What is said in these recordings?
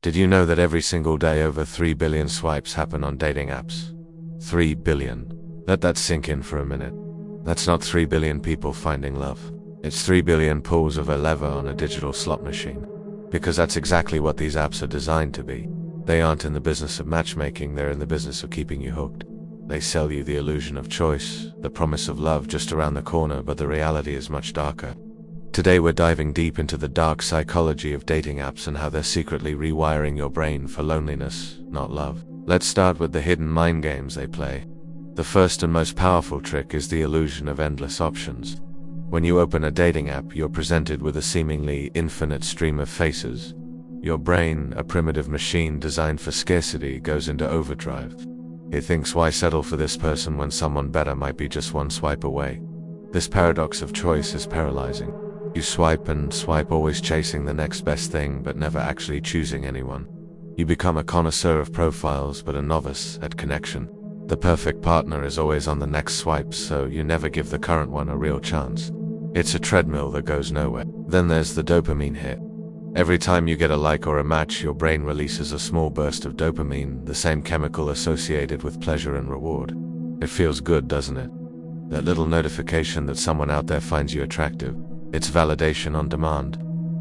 Did you know that every single day over 3 billion swipes happen on dating apps? 3 billion. Let that sink in for a minute. That's not 3 billion people finding love. It's 3 billion pulls of a lever on a digital slot machine. Because that's exactly what these apps are designed to be. They aren't in the business of matchmaking, they're in the business of keeping you hooked. They sell you the illusion of choice, the promise of love just around the corner, but the reality is much darker. Today we're diving deep into the dark psychology of dating apps and how they're secretly rewiring your brain for loneliness, not love. Let's start with the hidden mind games they play. The first and most powerful trick is the illusion of endless options. When you open a dating app, you're presented with a seemingly infinite stream of faces. Your brain, a primitive machine designed for scarcity, goes into overdrive. It thinks, why settle for this person when someone better might be just one swipe away? This paradox of choice is paralyzing. You swipe and swipe, always chasing the next best thing, but never actually choosing anyone. You become a connoisseur of profiles, but a novice at connection. The perfect partner is always on the next swipe, so you never give the current one a real chance. It's a treadmill that goes nowhere. Then there's the dopamine hit. Every time you get a like or a match, your brain releases a small burst of dopamine, the same chemical associated with pleasure and reward. It feels good, doesn't it? That little notification that someone out there finds you attractive. It's validation on demand.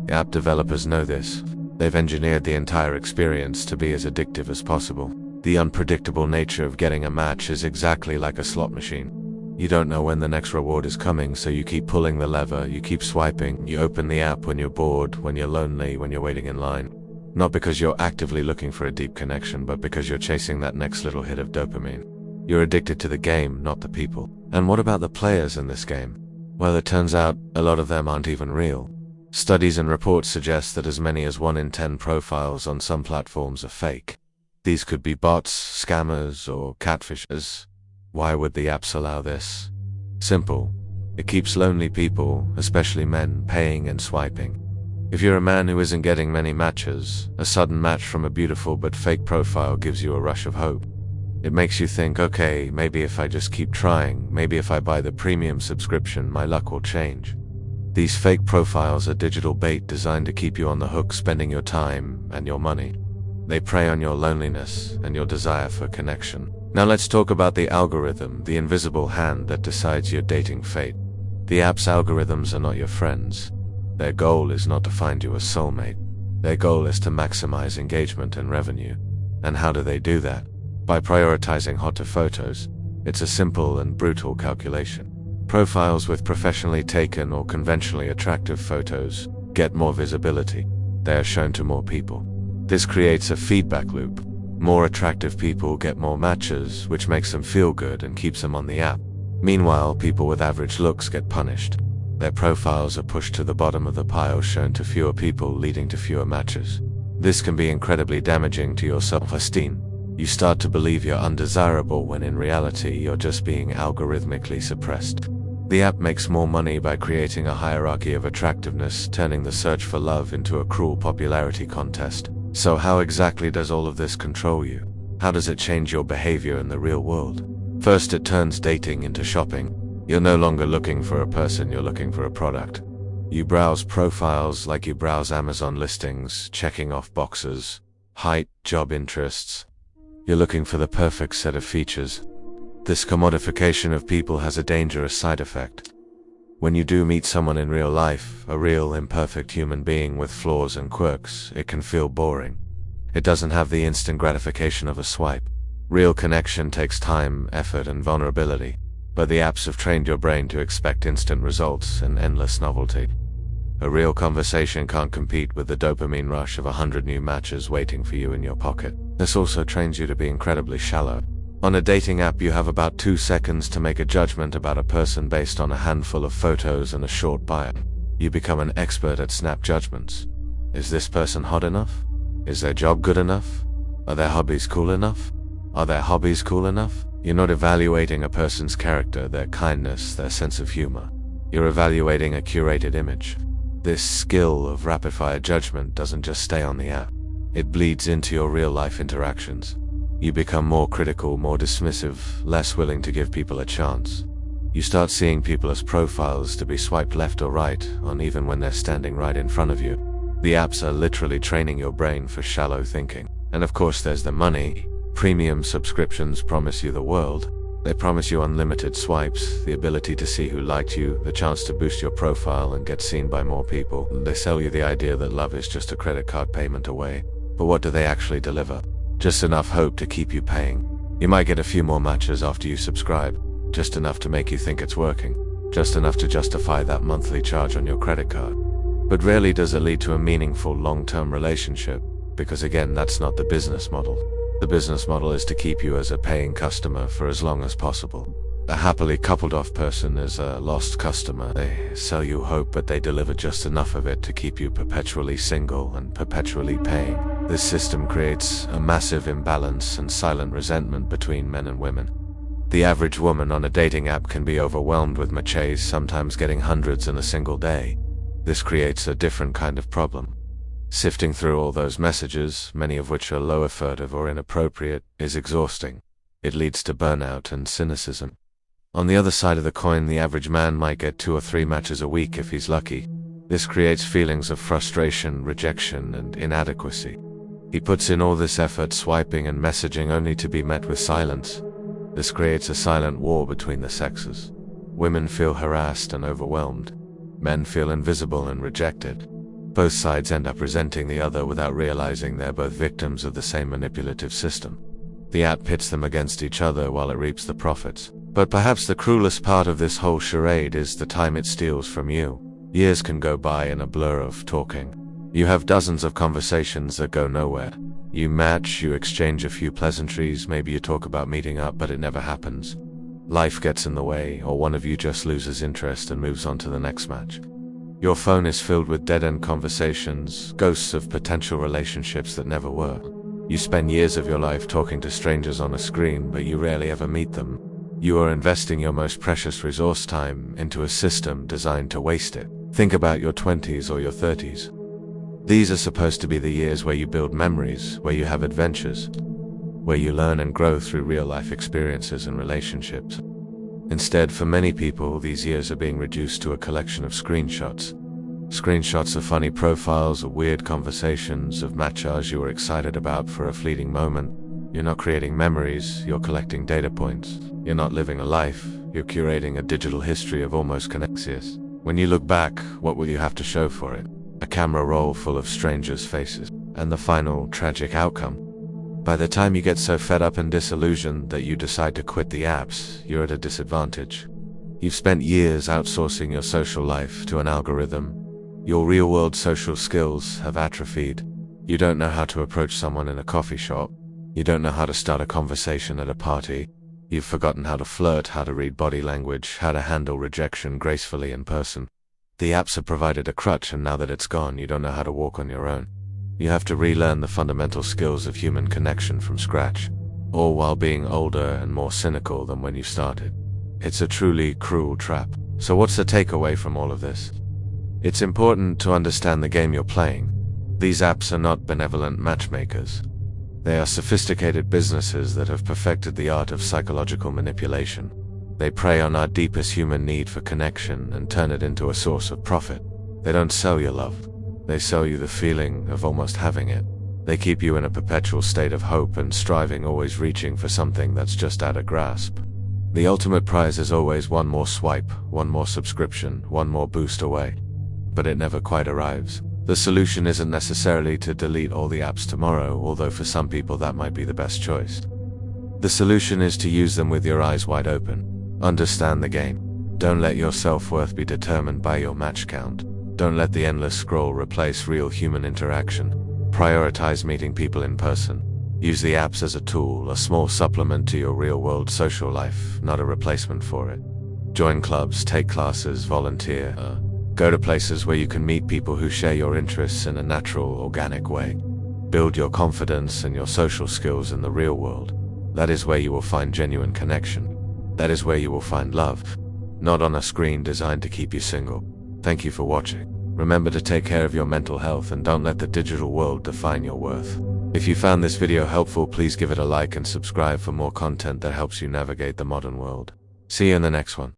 The app developers know this. They've engineered the entire experience to be as addictive as possible. The unpredictable nature of getting a match is exactly like a slot machine. You don't know when the next reward is coming, so you keep pulling the lever, you keep swiping, you open the app when you're bored, when you're lonely, when you're waiting in line. Not because you're actively looking for a deep connection, but because you're chasing that next little hit of dopamine. You're addicted to the game, not the people. And what about the players in this game? Well, it turns out a lot of them aren't even real. Studies and reports suggest that as many as 1 in 10 profiles on some platforms are fake. These could be bots, scammers, or catfishers. Why would the apps allow this? Simple. It keeps lonely people, especially men, paying and swiping. If you're a man who isn't getting many matches, a sudden match from a beautiful but fake profile gives you a rush of hope. It makes you think, okay, maybe if I just keep trying, maybe if I buy the premium subscription, my luck will change. These fake profiles are digital bait designed to keep you on the hook, spending your time and your money. They prey on your loneliness and your desire for connection. Now let's talk about the algorithm, the invisible hand that decides your dating fate. The app's algorithms are not your friends. Their goal is not to find you a soulmate. Their goal is to maximize engagement and revenue. And how do they do that? By prioritizing hotter photos. It's a simple and brutal calculation. Profiles with professionally taken or conventionally attractive photos get more visibility. They are shown to more people. This creates a feedback loop. More attractive people get more matches, which makes them feel good and keeps them on the app. Meanwhile, people with average looks get punished. Their profiles are pushed to the bottom of the pile, shown to fewer people, leading to fewer matches. This can be incredibly damaging to your self-esteem. You start to believe you're undesirable when in reality you're just being algorithmically suppressed. The app makes more money by creating a hierarchy of attractiveness, turning the search for love into a cruel popularity contest. So how exactly does all of this control you? How does it change your behavior in the real world? First, it turns dating into shopping. You're no longer looking for a person, you're looking for a product. You browse profiles like you browse Amazon listings, checking off boxes, height, job interests. You're looking for the perfect set of features. This commodification of people has a dangerous side effect. When you do meet someone in real life, a real imperfect human being with flaws and quirks, it can feel boring. It doesn't have the instant gratification of a swipe. Real connection takes time, effort, and vulnerability. But the apps have trained your brain to expect instant results and endless novelty. A real conversation can't compete with the dopamine rush of 100 new matches waiting for you in your pocket. This also trains you to be incredibly shallow. On a dating app, you have about 2 seconds to make a judgment about a person based on a handful of photos and a short bio. You become an expert at snap judgments. Is this person hot enough? Is their job good enough? Are their hobbies cool enough? Are their hobbies cool enough? You're not evaluating a person's character, their kindness, their sense of humor. You're evaluating a curated image. This skill of rapid-fire judgment doesn't just stay on the app. It bleeds into your real-life interactions. You become more critical, more dismissive, less willing to give people a chance. You start seeing people as profiles to be swiped left or right on, even when they're standing right in front of you. The apps are literally training your brain for shallow thinking. And of course there's the money. Premium subscriptions promise you the world. They promise you unlimited swipes, the ability to see who liked you, the chance to boost your profile and get seen by more people. They sell you the idea that love is just a credit card payment away. But what do they actually deliver? Just enough hope to keep you paying. You might get a few more matches after you subscribe, just enough to make you think it's working, just enough to justify that monthly charge on your credit card. But rarely does it lead to a meaningful long-term relationship, because again, that's not the business model. The business model is to keep you as a paying customer for as long as possible. A happily coupled off person is a lost customer. They sell you hope, but they deliver just enough of it to keep you perpetually single and perpetually paying. This system creates a massive imbalance and silent resentment between men and women. The average woman on a dating app can be overwhelmed with matches, sometimes getting hundreds in a single day. This creates a different kind of problem. Sifting through all those messages, many of which are low effective or inappropriate, is exhausting. It leads to burnout and cynicism. On the other side of the coin, the average man might get 2 or 3 matches a week if he's lucky. This creates feelings of frustration, rejection, and inadequacy. He puts in all this effort swiping and messaging only to be met with silence. This creates a silent war between the sexes. Women feel harassed and overwhelmed. Men feel invisible and rejected. Both sides end up resenting the other without realizing they're both victims of the same manipulative system. The app pits them against each other while it reaps the profits. But perhaps the cruelest part of this whole charade is the time it steals from you. Years can go by in a blur of talking. You have dozens of conversations that go nowhere. You match, you exchange a few pleasantries, maybe you talk about meeting up, but it never happens. Life gets in the way, or one of you just loses interest and moves on to the next match. Your phone is filled with dead-end conversations, ghosts of potential relationships that never were. You spend years of your life talking to strangers on a screen, but you rarely ever meet them. You are investing your most precious resource time into a system designed to waste it. Think about your 20s or your 30s. These are supposed to be the years where you build memories, where you have adventures, where you learn and grow through real-life experiences and relationships. Instead, for many people, these years are being reduced to a collection of screenshots. Screenshots of funny profiles, of weird conversations, of matches you were excited about for a fleeting moment. You're not creating memories, you're collecting data points. You're not living a life, you're curating a digital history of almost connexus. When you look back, what will you have to show for it? A camera roll full of strangers' faces. And the final, tragic outcome. By the time you get so fed up and disillusioned that you decide to quit the apps, you're at a disadvantage. You've spent years outsourcing your social life to an algorithm. Your real-world social skills have atrophied. You don't know how to approach someone in a coffee shop. You don't know how to start a conversation at a party. You've forgotten how to flirt, how to read body language, how to handle rejection gracefully in person. The apps have provided a crutch, and now that it's gone, you don't know how to walk on your own. You have to relearn the fundamental skills of human connection from scratch, all while being older and more cynical than when you started. It's a truly cruel trap. So what's the takeaway from all of this? It's important to understand the game you're playing. These apps are not benevolent matchmakers. They are sophisticated businesses that have perfected the art of psychological manipulation. They prey on our deepest human need for connection and turn it into a source of profit. They don't sell you love. They sell you the feeling of almost having it. They keep you in a perpetual state of hope and striving, always reaching for something that's just out of grasp. The ultimate prize is always one more swipe, one more subscription, one more boost away. But it never quite arrives. The solution isn't necessarily to delete all the apps tomorrow, although for some people that might be the best choice. The solution is to use them with your eyes wide open. Understand the game. Don't let your self-worth be determined by your match count. Don't let the endless scroll replace real human interaction. Prioritize meeting people in person. Use the apps as a tool, a small supplement to your real-world social life, not a replacement for it. Join clubs, take classes, volunteer. Go to places where you can meet people who share your interests in a natural, organic way. Build your confidence and your social skills in the real world. That is where you will find genuine connection. That is where you will find love, not on a screen designed to keep you single. Thank you for watching. Remember to take care of your mental health and don't let the digital world define your worth. If you found this video helpful, please give it a like and subscribe for more content that helps you navigate the modern world. See you in the next one.